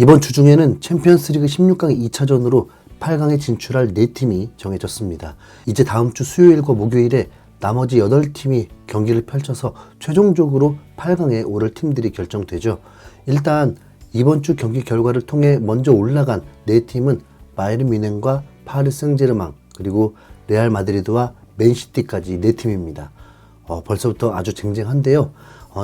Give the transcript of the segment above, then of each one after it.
이번 주 중에는 챔피언스리그 16강 2차전으로 8강에 진출할 4팀이 정해졌습니다. 이제 다음 주 수요일과 목요일에 나머지 8팀이 경기를 펼쳐서 최종적으로 8강에 오를 팀들이 결정되죠. 일단 이번 주 경기 결과를 통해 먼저 올라간 4팀은 바이에른 뮌헨과 파리 생제르맹, 그리고 레알 마드리드와 맨시티까지 4팀입니다. 벌써부터 아주 쟁쟁한데요.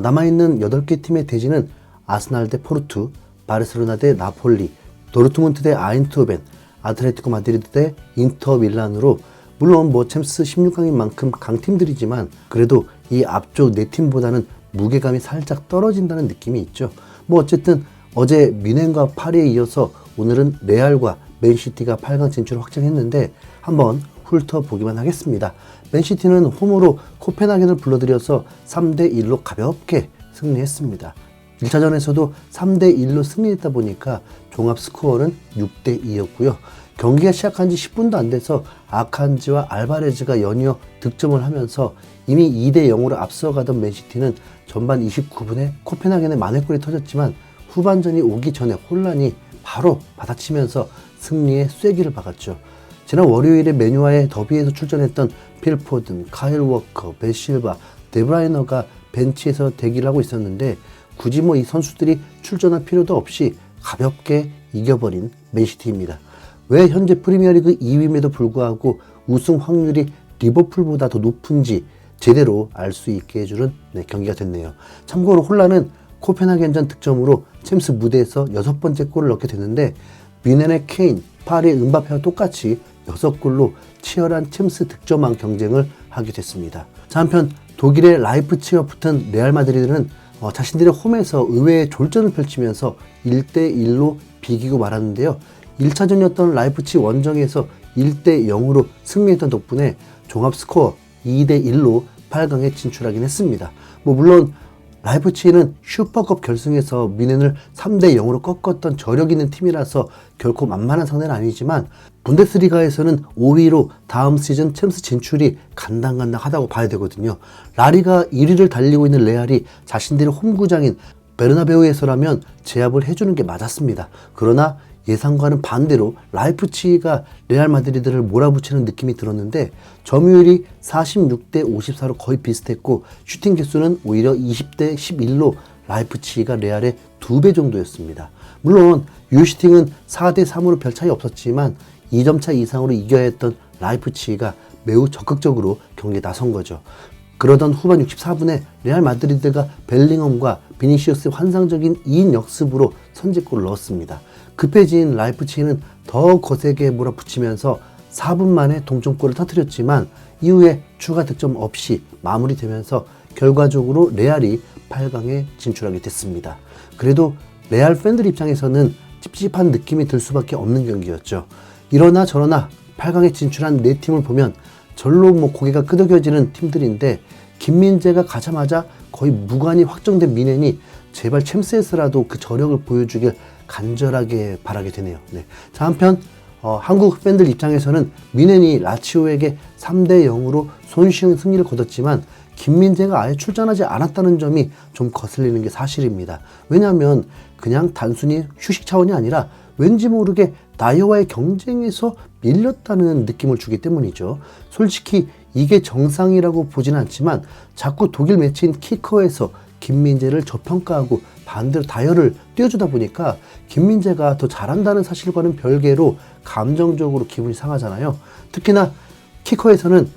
남아있는 8개 팀의 대진은 아스날 대 포르투, 바르셀로나 대 나폴리, 도르트문트 대 아인트호벤, 아틀레티코 마드리드 대 인터 밀란으로, 물론 챔스 16강인 만큼 강팀들이지만 그래도 이 앞쪽 4팀보다는 무게감이 살짝 떨어진다는 느낌이 있죠. 어쨌든 어제 뮌헨과 파리에 이어서 오늘은 레알과 맨시티가 8강 진출을 확정했는데 한번 훑어보기만 하겠습니다. 맨시티는 홈으로 코펜하겐을 불러들여서 3대1로 가볍게 승리했습니다. 1차전에서도 3대1로 승리했다 보니까 종합 스코어는 6대2였고요. 경기가 시작한 지 10분도 안 돼서 아칸지와 알바레즈가 연이어 득점을 하면서 이미 2대0으로 앞서가던 맨시티는 전반 29분에 코펜하겐의 만회골이 터졌지만 후반전이 오기 전에 혼란이 바로 받아치면서 승리의 쐐기를 박았죠. 지난 월요일에 맨유와의 더비에서 출전했던 필 포든, 카일 워커, 벤 실바, 데브라이너가 벤치에서 대기를 하고 있었는데 굳이 이 선수들이 출전할 필요도 없이 가볍게 이겨버린 맨시티입니다. 왜 현재 프리미어리그 2위임에도 불구하고 우승 확률이 리버풀보다 더 높은지 제대로 알 수 있게 해주는 경기가 됐네요. 참고로 홀란은 코펜하겐전 득점으로 챔스 무대에서 6번째 골을 넣게 됐는데 뮌헨의 케인, 파리의 은바페와 똑같이 6골로 치열한 챔스 득점왕 경쟁을 하게 됐습니다. 자, 한편 독일의 라이프치히와 붙은 레알 마드리드는 자신들의 홈에서 의외의 졸전을 펼치면서 1대1로 비기고 말았는데요. 1차전이었던 라이프치히 원정에서 1대0으로 승리했던 덕분에 종합 스코어 2대1로 8강에 진출하긴 했습니다. 물론 라이프치히는 슈퍼컵 결승에서 뮌헨을 3대0으로 꺾었던 저력 있는 팀이라서 결코 만만한 상대는 아니지만 분데스리가에서는 5위로 다음 시즌 챔스 진출이 간당간당하다고 봐야 되거든요. 라리가 1위를 달리고 있는 레알이 자신들의 홈구장인 베르나베우에서라면 제압을 해주는 게 맞았습니다. 그러나 예상과는 반대로 라이프치히가 레알 마드리드를 몰아붙이는 느낌이 들었는데 점유율이 46대 54로 거의 비슷했고 슈팅 개수는 오히려 20대 11로 라이프치히가 레알의 2배 정도였습니다. 물론 유슈팅은 4대 3으로 별 차이 없었지만 2점 차 이상으로 이겨야 했던 라이프치히가 매우 적극적으로 경기에 나선 거죠. 그러던 후반 64분에 레알 마드리드가 벨링엄과 비니시우스의 환상적인 2인 역습으로 선제골을 넣었습니다. 급해진 라이프치히는 더 거세게 몰아붙이면서 4분 만에 동점골을 터뜨렸지만 이후에 추가 득점 없이 마무리되면서 결과적으로 레알이 8강에 진출하게 됐습니다. 그래도 레알 팬들 입장에서는 찝찝한 느낌이 들 수밖에 없는 경기였죠. 이러나 저러나 8강에 진출한 4팀을 보면 절로 고개가 끄덕여지는 팀들인데 김민재가 가자마자 거의 무관이 확정된 뮌헨이 제발 챔스에서라도 그 저력을 보여주길 간절하게 바라게 되네요. 자, 한편 한국 팬들 입장에서는 뮌헨이 라치오에게 3대0으로 손쉬운 승리를 거뒀지만 김민재가 아예 출전하지 않았다는 점이 좀 거슬리는 게 사실입니다. 왜냐하면 그냥 단순히 휴식 차원이 아니라 왠지 모르게 나이어와의 경쟁에서 밀렸다는 느낌을 주기 때문이죠. 솔직히 이게 정상이라고 보지는 않지만 자꾸 독일 매체인 키커에서 김민재를 저평가하고 반대로 다이어를 띄워주다 보니까 김민재가 더 잘한다는 사실과는 별개로 감정적으로 기분이 상하잖아요. 특히나 키커에서는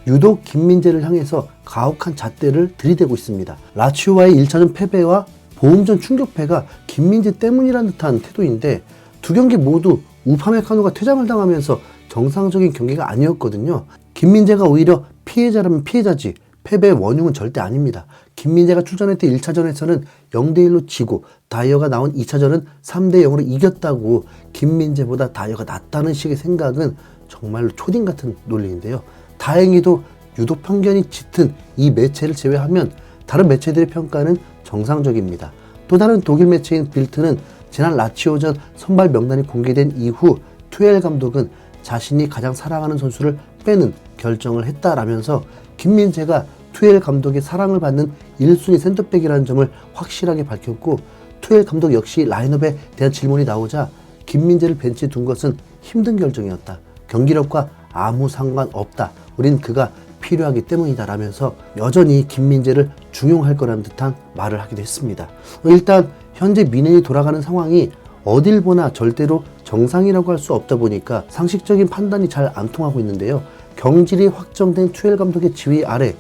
유독 김민재를 향해서 가혹한 잣대를 들이대고 있습니다. 라치오와의 1차전 패배와 보험전 충격패가 김민재 때문이라는 듯한 태도인데 두 경기 모두 우파메카노가 퇴장을 당하면서 정상적인 경기가 아니었거든요. 김민재가 오히려 피해자라면 피해자지 패배의 원흉은 절대 아닙니다. 김민재가 출전했던 1차전에서는 0대1로 지고 다이어가 나온 2차전은 3대0으로 이겼다고 김민재보다 다이어가 낫다는 식의 생각은 정말로 초딩 같은 논리인데요. 다행히도 유독 편견이 짙은 이 매체를 제외하면 다른 매체들의 평가는 정상적입니다. 또 다른 독일 매체인 빌트는 지난 라치오전 선발 명단이 공개된 이후 투엘 감독은 자신이 가장 사랑하는 선수를 빼는 결정을 했다라면서 김민재가 투엘 감독의 사랑을 받는 1순위 센터백이라는 점을 확실하게 밝혔고 투엘 감독 역시 라인업에 대한 질문이 나오자 김민재를 벤치에 둔 것은 힘든 결정이었다. 경기력과 아무 상관없다. 우린 그가 필요하기 때문이다 라면서 여전히 김민재를 중용할 거라는 듯한 말을 하기도 했습니다. 일단 현재 민현이 돌아가는 상황이 어딜 보나 절대로 정상이라고 할 수 없다 보니까 상식적인 판단이 잘 안 통하고 있는데요. 경질이 확정된 투엘 감독의 지휘 아래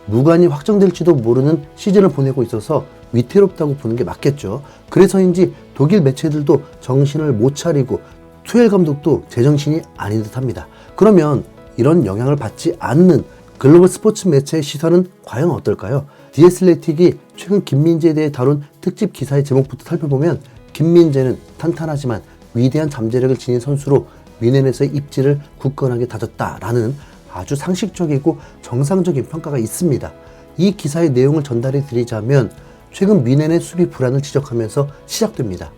무관이 확정될지도 모르는 시즌을 보내고 있어서 위태롭다고 보는 게 맞겠죠. 그래서인지 독일 매체들도 정신을 못 차리고 투엘 감독도 제정신이 아닌 듯합니다. 그러면 이런 영향을 받지 않는 글로벌 스포츠 매체의 시선은 과연 어떨까요? 디애슬레틱이 최근 김민재에 대해 다룬 특집 기사의 제목부터 살펴보면 김민재는 탄탄하지만 위대한 잠재력을 지닌 선수로 뮌헨에서의 입지를 굳건하게 다졌다라는 아주 상식적이고 정상적인 평가가 있습니다. 이 기사의 내용을 전달해 드리자면 최근 뮌헨의 수비 불안을 지적하면서 시작됩니다.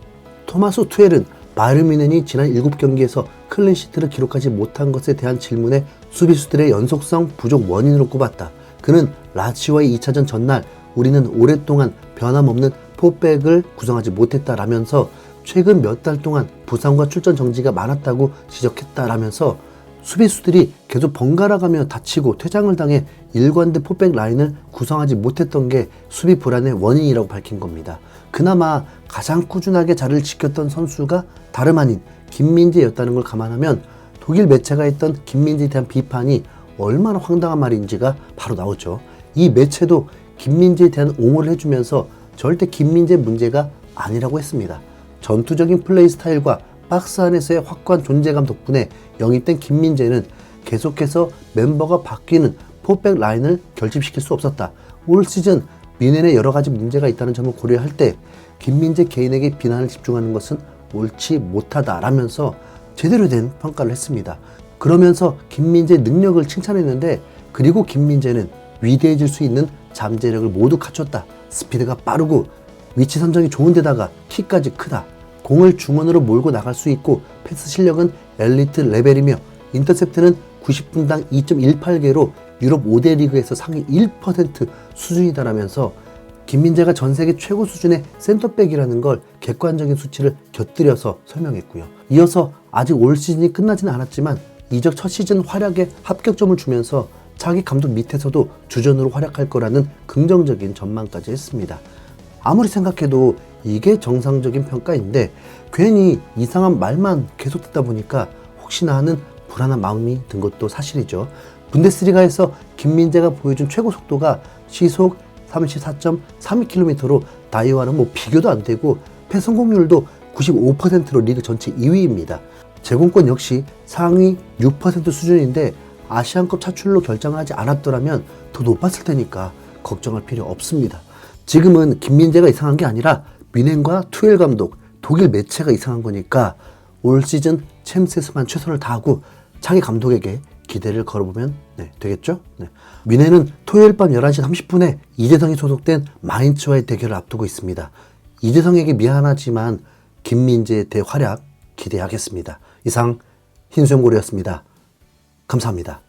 토마스 투엘은 바이에른 뮌헨이 지난 7경기에서 클린시트를 기록하지 못한 것에 대한 질문에 수비수들의 연속성 부족 원인으로 꼽았다. 그는 라치오와의 2차전 전날 우리는 오랫동안 변함없는 포백을 구성하지 못했다라면서 최근 몇 달 동안 부상과 출전 정지가 많았다고 지적했다라면서 수비수들이 계속 번갈아가며 다치고 퇴장을 당해 일관된 포백 라인을 구성하지 못했던 게 수비 불안의 원인이라고 밝힌 겁니다. 그나마 가장 꾸준하게 자리를 지켰던 선수가 다름 아닌 김민재였다는 걸 감안하면 독일 매체가 했던 김민재에 대한 비판이 얼마나 황당한 말인지가 바로 나오죠. 이 매체도 김민재에 대한 옹호를 해주면서 절대 김민재 문제가 아니라고 했습니다. 전투적인 플레이 스타일과 박스 안에서의 확고한 존재감 덕분에 영입된 김민재는 계속해서 멤버가 바뀌는 포백 라인을 결집시킬 수 없었다. 올 시즌 뮌헨에 여러 가지 문제가 있다는 점을 고려할 때 김민재 개인에게 비난을 집중하는 것은 옳지 못하다라면서 제대로 된 평가를 했습니다. 그러면서 김민재의 능력을 칭찬했는데 그리고 김민재는 위대해질 수 있는 잠재력을 모두 갖췄다. 스피드가 빠르고 위치 선정이 좋은 데다가 키까지 크다. 공을 중원으로 몰고 나갈 수 있고 패스 실력은 엘리트 레벨이며 인터셉트는 90분당 2.18개로 유럽 5대 리그에서 상위 1% 수준이다라면서 김민재가 전 세계 최고 수준의 센터백이라는 걸 객관적인 수치를 곁들여서 설명했고요. 이어서 아직 올 시즌이 끝나지는 않았지만 이적 첫 시즌 활약에 합격점을 주면서 자기 감독 밑에서도 주전으로 활약할 거라는 긍정적인 전망까지 했습니다. 아무리 생각해도 이게 정상적인 평가인데 괜히 이상한 말만 계속 듣다 보니까 혹시나 하는 불안한 마음이 든 것도 사실이죠. 분데스리가에서 김민재가 보여준 최고 속도가 시속 34.32km로 다이와는 비교도 안 되고 패스 성공률도 95%로 리그 전체 2위입니다. 제공권 역시 상위 6% 수준인데 아시안컵 차출로 결정을 하지 않았더라면 더 높았을 테니까 걱정할 필요 없습니다. 지금은 김민재가 이상한 게 아니라 뮌헨과 투엘 감독, 독일 매체가 이상한 거니까 올 시즌 챔스에서만 최선을 다하고 차기 감독에게 기대를 걸어보면 되겠죠? 뮌헨은 토요일 밤 11시 30분에 이재성이 소속된 마인츠와의 대결을 앞두고 있습니다. 이재성에게 미안하지만 김민재의 대활약 기대하겠습니다. 이상 흰수염고래였습니다. 감사합니다.